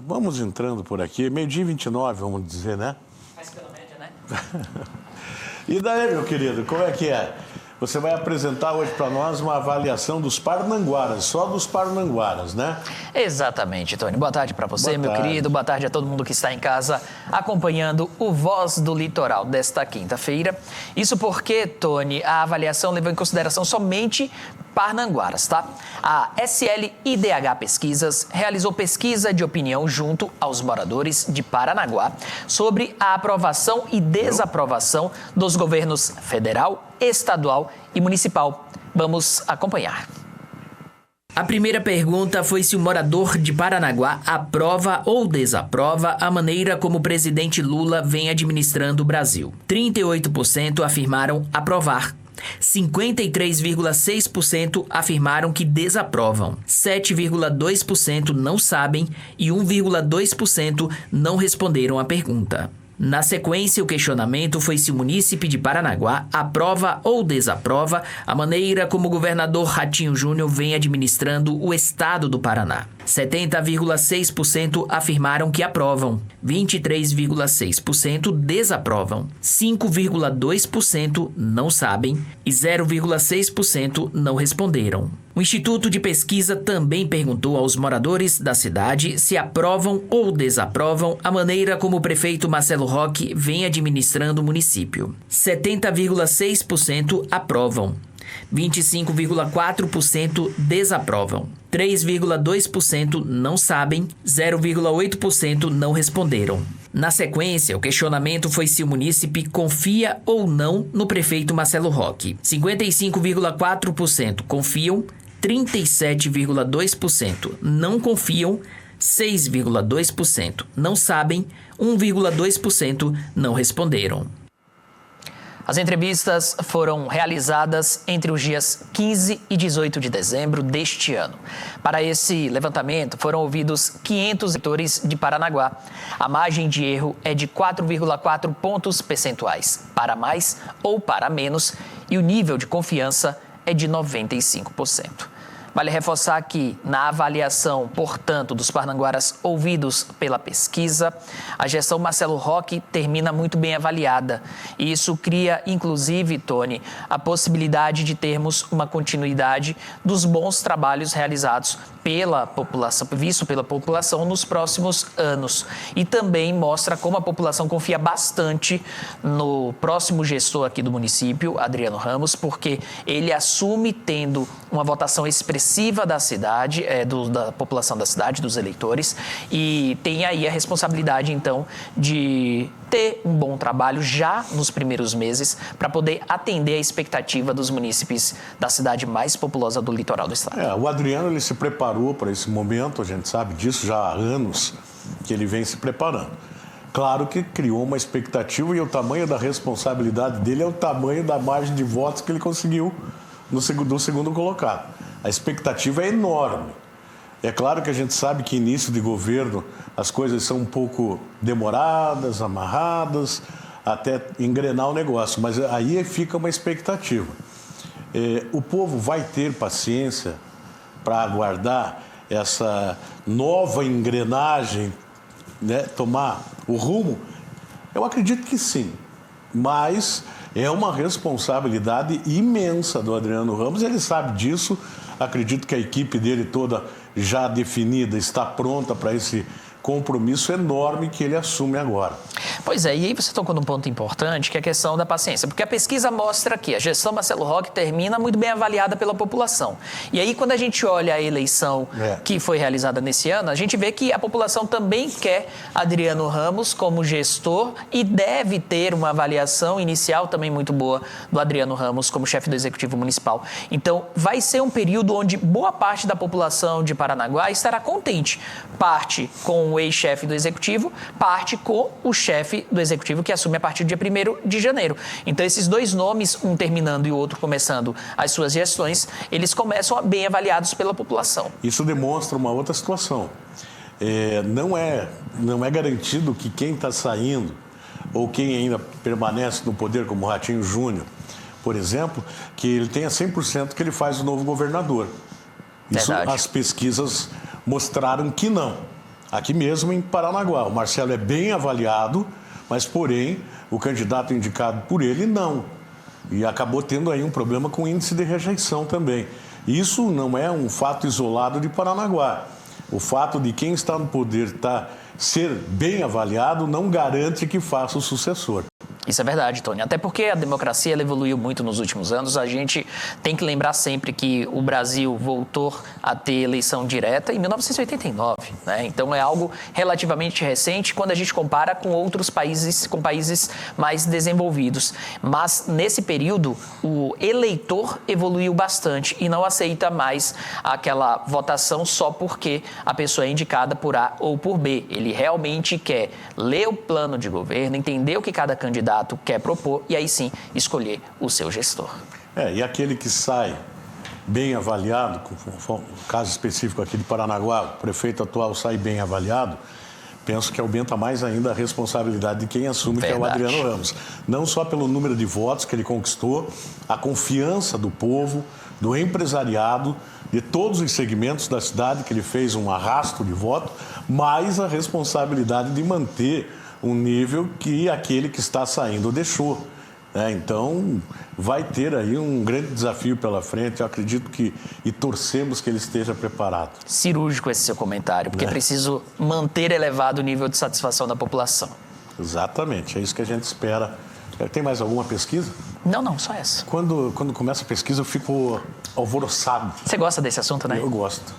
Vamos entrando por aqui, meio-dia e 29, vamos dizer, né? Mas pela média, né? E daí, meu querido, como é que é? Você vai apresentar hoje para nós uma avaliação dos Parnanguaras, só dos Parnanguaras, né? Exatamente, Tony. Boa tarde para você, meu querido. Boa tarde a todo mundo que está em casa acompanhando o Voz do Litoral desta quinta-feira. Isso porque, Tony, a avaliação levou em consideração somente Parnanguaras, tá? A SLIDH Pesquisas realizou pesquisa de opinião junto aos moradores de Paranaguá sobre a aprovação e desaprovação dos governos federal, estadual e municipal. Vamos acompanhar. A primeira pergunta foi se o morador de Paranaguá aprova ou desaprova a maneira como o presidente Lula vem administrando o Brasil. 38% afirmaram aprovar. 53,6% afirmaram que desaprovam, 7,2% não sabem e 1,2% não responderam à pergunta. Na sequência, o questionamento foi se o munícipe de Paranaguá aprova ou desaprova a maneira como o governador Ratinho Júnior vem administrando o estado do Paraná. 70,6% afirmaram que aprovam, 23,6% desaprovam, 5,2% não sabem e 0,6% não responderam. O Instituto de Pesquisa também perguntou aos moradores da cidade se aprovam ou desaprovam a maneira como o prefeito Marcelo Roque vem administrando o município. 70,6% aprovam. 25,4% desaprovam, 3,2% não sabem, 0,8% não responderam. Na sequência, o questionamento foi se o munícipe confia ou não no prefeito Marcelo Roque. 55,4% confiam, 37,2% não confiam, 6,2% não sabem, 1,2% não responderam. As entrevistas foram realizadas entre os dias 15 e 18 de dezembro deste ano. Para esse levantamento, foram ouvidos 500 eleitores de Paranaguá. A margem de erro é de 4,4 pontos percentuais, para mais ou para menos, e o nível de confiança é de 95%. Vale reforçar que, na avaliação, portanto, dos parnanguaras ouvidos pela pesquisa, a gestão Marcelo Roque termina muito bem avaliada. E isso cria, inclusive, Tony, a possibilidade de termos uma continuidade dos bons trabalhos realizados pela população, visto pela população nos próximos anos. E também mostra como a população confia bastante no próximo gestor aqui do município, Adriano Ramos, porque ele assume tendo uma votação expressiva da cidade, da população da cidade, dos eleitores, e tem aí a responsabilidade, então, de ter um bom trabalho já nos primeiros meses para poder atender a expectativa dos munícipes da cidade mais populosa do litoral do estado. O Adriano ele se preparou para esse momento, a gente sabe disso já há anos que ele vem se preparando. Claro que criou uma expectativa e o tamanho da responsabilidade dele é o tamanho da margem de votos que ele conseguiu do segundo colocado. A expectativa é enorme. É claro que a gente sabe que início de governo as coisas são um pouco demoradas, amarradas, até engrenar o negócio, mas aí fica uma expectativa. O povo vai ter paciência para aguardar essa nova engrenagem, né, tomar o rumo? Eu acredito que sim, mas é uma responsabilidade imensa do Adriano Ramos, ele sabe disso. Acredito que a equipe dele toda já definida está pronta para esse compromisso enorme que ele assume agora. Pois é, e aí você tocou num ponto importante, que é a questão da paciência, porque a pesquisa mostra que a gestão Marcelo Roque termina muito bem avaliada pela população. E aí, quando a gente olha a eleição que foi realizada nesse ano, a gente vê que a população também quer Adriano Ramos como gestor e deve ter uma avaliação inicial também muito boa do Adriano Ramos como chefe do Executivo Municipal. Então, vai ser um período onde boa parte da população de Paranaguá estará contente. Parte com o ex-chefe do Executivo, parte com o chefe do Executivo que assume a partir do dia 1º de janeiro. Então, esses dois nomes, um terminando e o outro começando as suas gestões, eles começam bem avaliados pela população. Isso demonstra uma outra situação. Não é garantido que quem está saindo ou quem ainda permanece no poder, como o Ratinho Júnior, por exemplo, que ele tenha 100% que ele faz o novo governador. Isso as pesquisas mostraram que não. aqui mesmo em Paranaguá. O Marcelo é bem avaliado, mas, porém, o candidato indicado por ele não. E acabou tendo aí um problema com o índice de rejeição também. Isso não é um fato isolado de Paranaguá. O fato de quem está no poder ser bem avaliado não garante que faça o sucessor. Isso é verdade, Tony. Até porque a democracia ela evoluiu muito nos últimos anos. A gente tem que lembrar sempre que o Brasil voltou a ter eleição direta em 1989, né? Então é algo relativamente recente quando a gente compara com outros países, com países mais desenvolvidos. Mas nesse período o eleitor evoluiu bastante e não aceita mais aquela votação só porque a pessoa é indicada por A ou por B. Ele realmente quer ler o plano de governo, entender o que cada candidato quer propor e aí sim escolher o seu gestor. E aquele que sai bem avaliado, no caso específico aqui de Paranaguá, o prefeito atual sai bem avaliado, penso que aumenta mais ainda a responsabilidade de quem assume, que é o Adriano Ramos. Não só pelo número de votos que ele conquistou, a confiança do povo, do empresariado, de todos os segmentos da cidade, que ele fez um arrasto de voto, mas a responsabilidade de manter um nível que aquele que está saindo deixou. Então, vai ter aí um grande desafio pela frente. Eu acredito e torcemos que ele esteja preparado. Cirúrgico esse seu comentário, porque é preciso manter elevado o nível de satisfação da população. Exatamente, é isso que a gente espera. Tem mais alguma pesquisa? Não, só essa. Quando começa a pesquisa, eu fico alvoroçado. Você gosta desse assunto, né? Eu gosto.